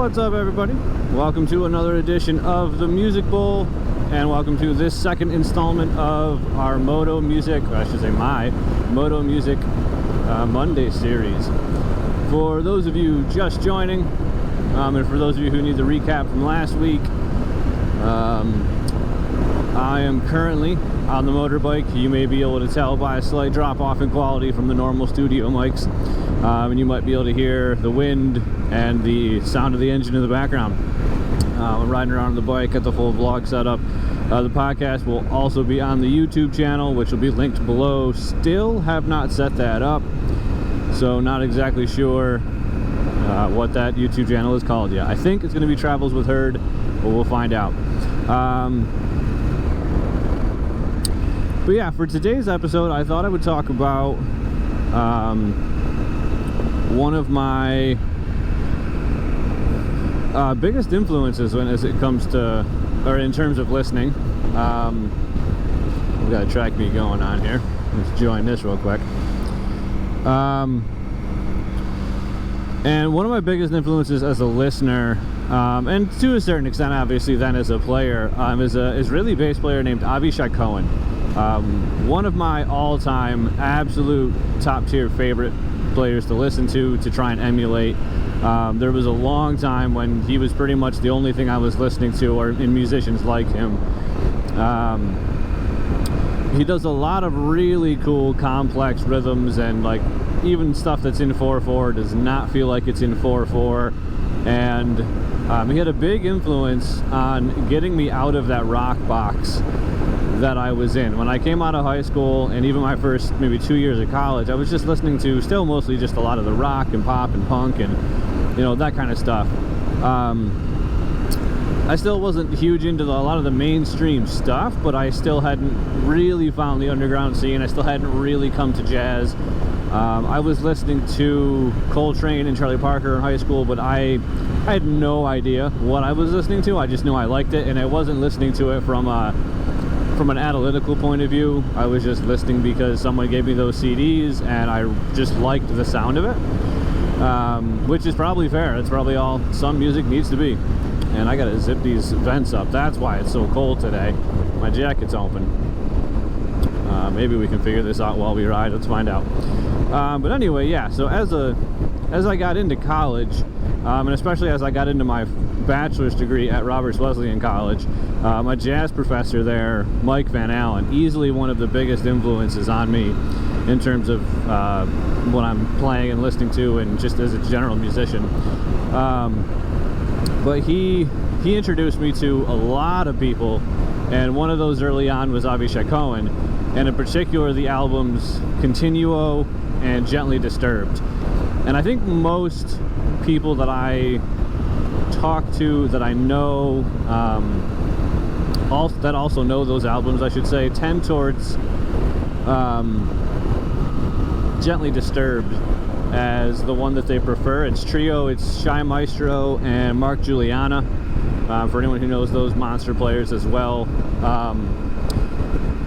What's up, everybody? Welcome to another edition of the Music Bowl, and welcome to this second installment of our Moto Music, or I should say my Moto Music Monday series. For those of you just joining, and for those of you who need the recap from last week, I am currently on the motorbike. You may be able to tell by a slight drop off in quality from the normal studio mics, and you might be able to hear the wind and the sound of the engine in the background. I'm riding around on the bike, got the full vlog set up. The podcast will also be on the YouTube channel, which will be linked below. Still have not set that up, so not exactly sure what that YouTube channel is called yet. I think it's going to be Travels with Herd, but we'll find out. But yeah, for today's episode, I thought I would talk about one of my biggest influences as it comes to, or in terms of listening. We've got a track beat going on here. Let's join this real quick. And one of my biggest influences as a listener, and to a certain extent, obviously, then as a player, is a Israeli bass player named Avishai Cohen. One of my all-time absolute top-tier favorite players to listen to try and emulate. There was a long time when he was pretty much the only thing I was listening to, or in musicians like him. He does a lot of really cool, complex rhythms, and like even stuff that's in 4/4 does not feel like it's in 4/4. And he had a big influence on getting me out of that rock box that I was in. When I came out of high school, and even my first maybe 2 years of college, I was just listening to still mostly just a lot of the rock and pop and punk and, you know, that kind of stuff. I still wasn't huge into a lot of the mainstream stuff, but I still hadn't really found the underground scene. I still hadn't really come to jazz. I was listening to Coltrane and Charlie Parker in high school, but I had no idea what I was listening to. I just knew I liked it, and I wasn't listening to it from an analytical point of view. I was just listening because someone gave me those CDs, and I just liked the sound of it, which is probably fair. That's probably all some music needs to be. And I gotta zip these vents up. That's why it's so cold today. My jacket's open. Maybe we can figure this out while we ride. Let's find out. But anyway, yeah. So as I got into college, and especially as I got into my bachelor's degree at Roberts Wesleyan College, my jazz professor there, Mike Van Allen, easily one of the biggest influences on me in terms of what I'm playing and listening to, and just as a general musician. But he introduced me to a lot of people, and one of those early on was Avishai Cohen, and in particular the albums Continuo and Gently Disturbed. And I think most people that I talk to, that I know, that also know those albums, I should say, tend towards Gently Disturbed as the one that they prefer. It's trio, it's Shy Maestro and Mark Juliana, for anyone who knows those monster players as well.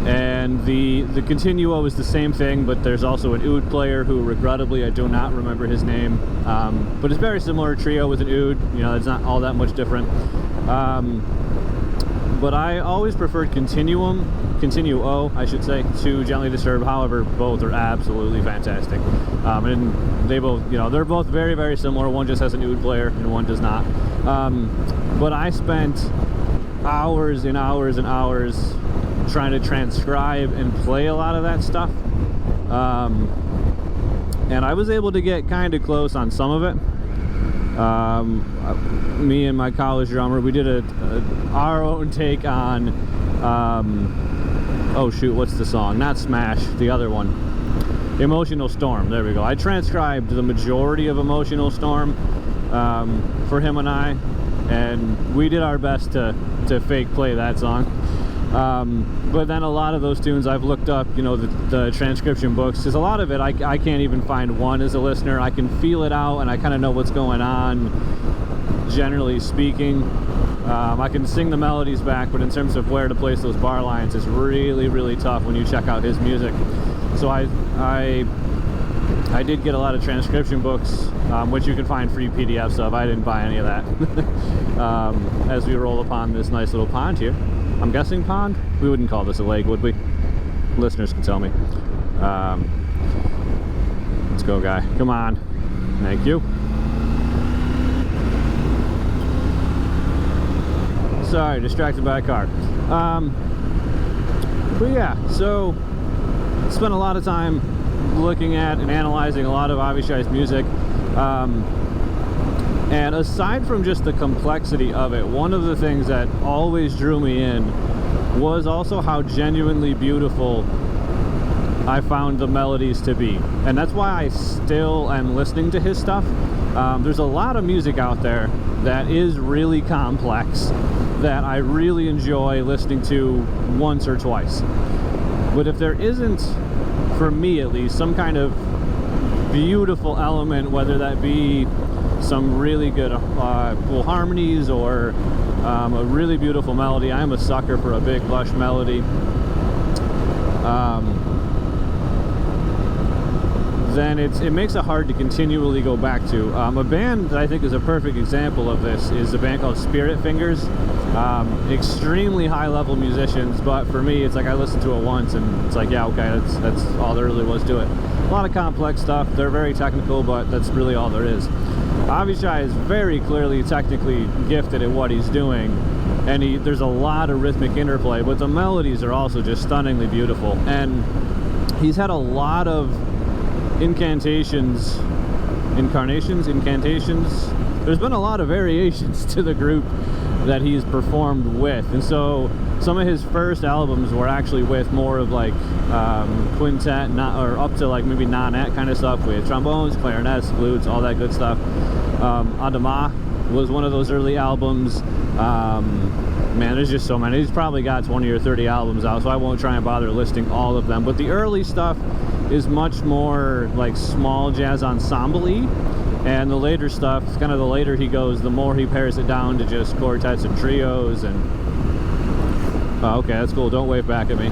And the Continuo is the same thing, but there's also an oud player who, regrettably, I do not remember his name, but it's very similar. Trio with an oud, you know, it's not all that much different. But I always preferred Continuo, I should say, to Gently Disturbed. However, both are absolutely fantastic. And they both, you know, they're both very, very similar. One just has an oud player and one does not. But I spent hours and hours and hours trying to transcribe and play a lot of that stuff. And I was able to get kind of close on some of it. Me and my college drummer, we did our own take on oh shoot, what's the song? Not Smash, the other one. Emotional Storm, there we go. I transcribed the majority of Emotional Storm for him and I, and we did our best to fake play that song. But then a lot of those tunes I've looked up, you know, the transcription books, because a lot of it I can't even find one as a listener. I can feel it out, and I kind of know what's going on, generally speaking. I can sing the melodies back, but in terms of where to place those bar lines, it's really, really tough when you check out his music. So I I did get a lot of transcription books, which you can find free PDFs of. I didn't buy any of that. As we roll upon this nice little pond here. I'm guessing pond? We wouldn't call this a lake, would we? Listeners can tell me. Let's go, guy. Come on. Thank you. Sorry, distracted by a car. But yeah, so spent a lot of time looking at and analyzing a lot of Avishai's music. And aside from just the complexity of it, one of the things that always drew me in was also how genuinely beautiful I found the melodies to be. And that's why I still am listening to his stuff. There's a lot of music out there that is really complex, that I really enjoy listening to once or twice. But if there isn't, for me at least, some kind of beautiful element, whether that be some really good cool harmonies or a really beautiful melody. I'm a sucker for a big lush melody. Then it makes it hard to continually go back to. A band that I think is a perfect example of this is a band called Spirit Fingers. Extremely high-level musicians, but for me, it's like I listened to it once and it's like, yeah, okay, that's all there really was to it. A lot of complex stuff. They're very technical, but that's really all there is. Avishai is very clearly technically gifted at what he's doing, and there's a lot of rhythmic interplay, but the melodies are also just stunningly beautiful. And he's had a lot of incantations. There's been a lot of variations to the group that he's performed with, and so some of his first albums were actually with more of like quintet, or up to like maybe nonet kind of stuff with trombones, clarinets, flutes, all that good stuff. Adama was one of those early albums. Man, there's just so many. He's probably got 20 or 30 albums out, so I won't try and bother listing all of them. But the early stuff is much more like small jazz ensemble-y, and the later stuff, kind of the later he goes, the more he pares it down to just quartets and trios. And oh, okay, that's cool. Don't wave back at me.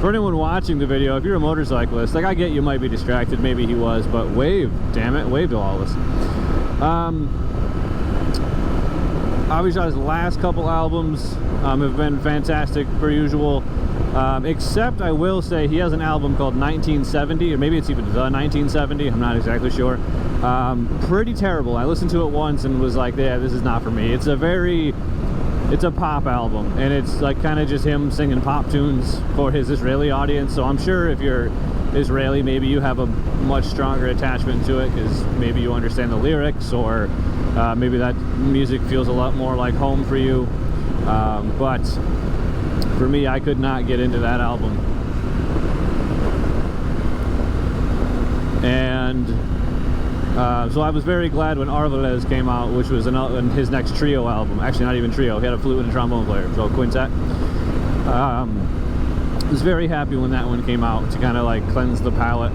For anyone watching the video, if you're a motorcyclist, like I get you might be distracted, maybe he was, but wave, damn it, wave to all of us. Avishai's last couple albums have been fantastic per usual, except I will say he has an album called 1970, or maybe it's even the 1970, I'm not exactly sure. Pretty terrible. I listened to it once and was like, yeah, this is not for me. It's a pop album, and it's like kind of just him singing pop tunes for his Israeli audience. So I'm sure if you're Israeli, maybe you have a much stronger attachment to it because maybe you understand the lyrics, or maybe that music feels a lot more like home for you. But for me, I could not get into that album. And so I was very glad when Arvelez came out, which was his next trio album. Actually, not even trio. He had a flute and a trombone player, so quintet. I was very happy when that one came out to kind of like cleanse the palate.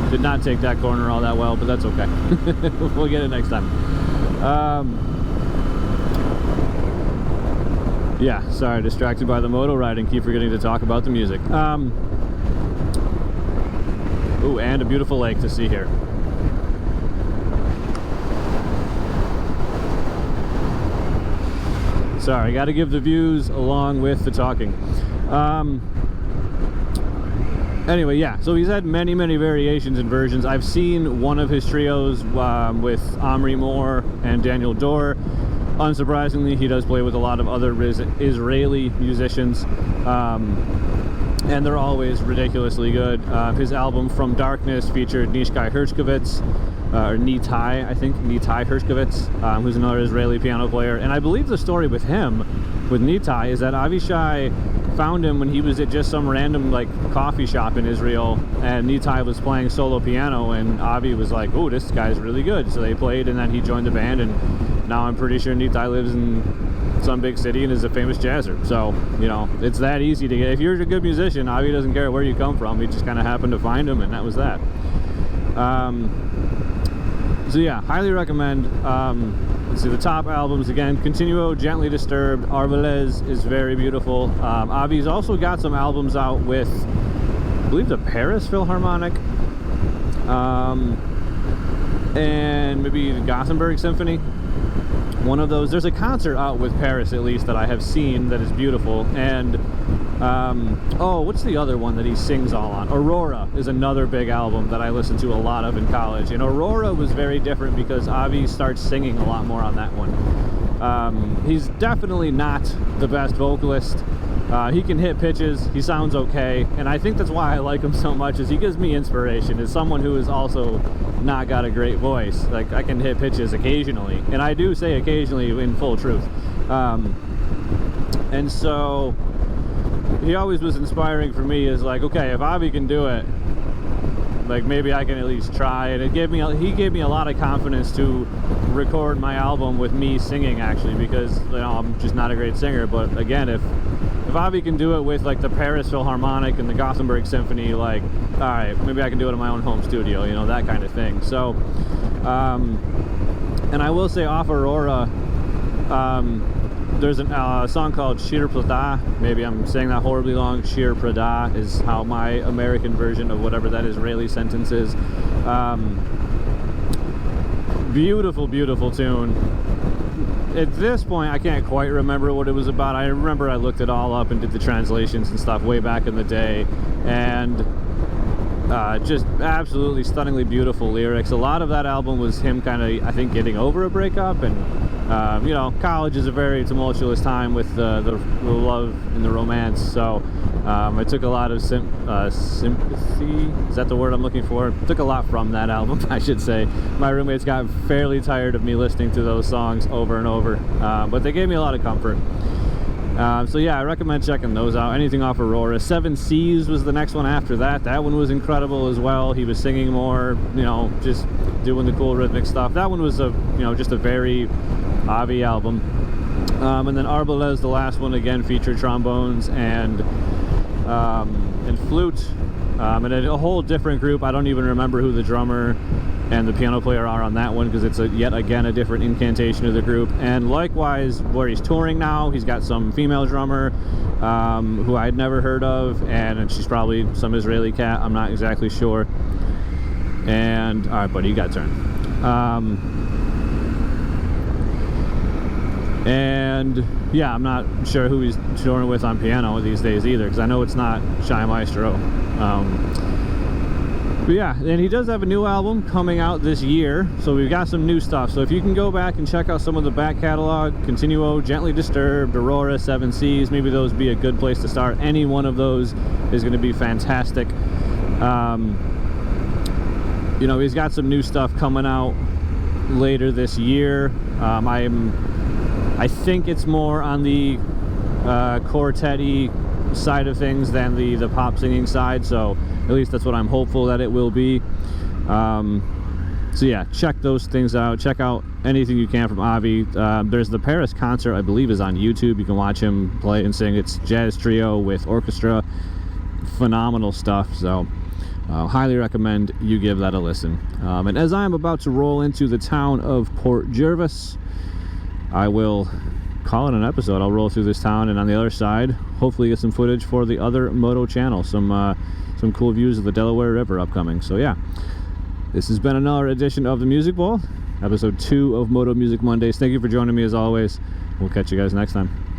Did not take that corner all that well, but that's okay. We'll get it next time. Yeah, sorry, distracted by the moto riding, keep forgetting to talk about the music. Ooh, and a beautiful lake to see here. Sorry, got to give the views along with the talking. Anyway, yeah, so he's had many variations and versions. I've seen one of his trios with Omri Moore and Daniel Dorr. Unsurprisingly, he does play with a lot of other Israeli musicians, and they're always ridiculously good. His album From Darkness featured Nishkai Hershkovitz, or Nitai, I think, Nitai Hershkovitz, who's another Israeli piano player. And I believe the story with him, with Nitai, is that Avishai found him when he was at just some random like coffee shop in Israel, and Nitai was playing solo piano, and Avi was like, oh, this guy's really good. So they played, and then he joined the band, and now I'm pretty sure Nitai lives in some big city and is a famous jazzer. So, you know, it's that easy to get. If you're a good musician, Avi doesn't care where you come from. He just kind of happened to find him, and that was that. So yeah, highly recommend. let's see, the top albums again: Continuo, Gently Disturbed, Arbalez is very beautiful. Avi's also got some albums out with, I believe, the Paris Philharmonic, and maybe the Gothenburg Symphony. One of those. There's a concert out with Paris, at least, that I have seen that is beautiful. And oh, what's the other one that he sings all on? Aurora is another big album that I listened to a lot of in college. And Aurora was very different because Avi starts singing a lot more on that one. He's definitely not the best vocalist. He can hit pitches, he sounds okay, and I think that's why I like him so much, is he gives me inspiration as someone who has also not got a great voice. Like, I can hit pitches occasionally, and I do say occasionally in full truth. And so he always was inspiring for me, is like, okay, if Avi can do it, like, maybe I can at least try. And he gave me a lot of confidence to record my album with me singing, actually, because, you know, I'm just not a great singer. But again, if Avi can do it with, like, the Paris Philharmonic and the Gothenburg Symphony, like, all right, maybe I can do it in my own home studio, you know, that kind of thing. So, and I will say, off Aurora, there's a song called Shir Prada. Maybe I'm saying that horribly long. Shir Prada is how my American version of whatever that Israeli sentence is. Beautiful, beautiful tune. At this point, I can't quite remember what it was about. I remember I looked it all up and did the translations and stuff way back in the day. And just absolutely stunningly beautiful lyrics. A lot of that album was him kind of, I think, getting over a breakup. And you know, college is a very tumultuous time with the love and the romance, so I took a lot of sympathy, is that the word I'm looking for? Took a lot from that album, I should say. My roommates got fairly tired of me listening to those songs over and over, but they gave me a lot of comfort. So yeah, I recommend checking those out. Anything off Aurora. Seven Seas was the next one after that. That one was incredible as well. He was singing more, you know, just doing the cool rhythmic stuff. That one was just a very Avi album. And then Arbalez, the last one, again featured trombones and flute, and a whole different group. I don't even remember who the drummer and the piano player are on that one, because it's yet again a different incantation of the group. And likewise, where he's touring now, he's got some female drummer who I'd never heard of, and she's probably some Israeli cat, I'm not exactly sure. And all right, buddy, you got turn. And yeah, I'm not sure who he's touring with on piano these days either, because I know it's not Shai Maestro. But yeah, and he does have a new album coming out this year, so we've got some new stuff. So if you can go back and check out some of the back catalog, Continuo, Gently Disturbed, Aurora, Seven Seas, maybe those would be a good place to start. Any one of those is going to be fantastic. You know, he's got some new stuff coming out later this year. I think it's more on the quartet-y side of things than the pop singing side, so at least that's what I'm hopeful that it will be. So yeah, check those things out. Check out anything you can from Avi. There's the Paris concert, I believe, is on YouTube. You can watch him play and sing. It's jazz trio with orchestra. Phenomenal stuff. So highly recommend you give that a listen. And as I'm about to roll into the town of Port Jervis, I will call it an episode. I'll roll through this town, and on the other side, hopefully get some footage for the other Moto channel. Some cool views of the Delaware River upcoming. So yeah, this has been another edition of the Music Bowl, episode 2 of Moto Music Mondays. Thank you for joining me as always. We'll catch you guys next time.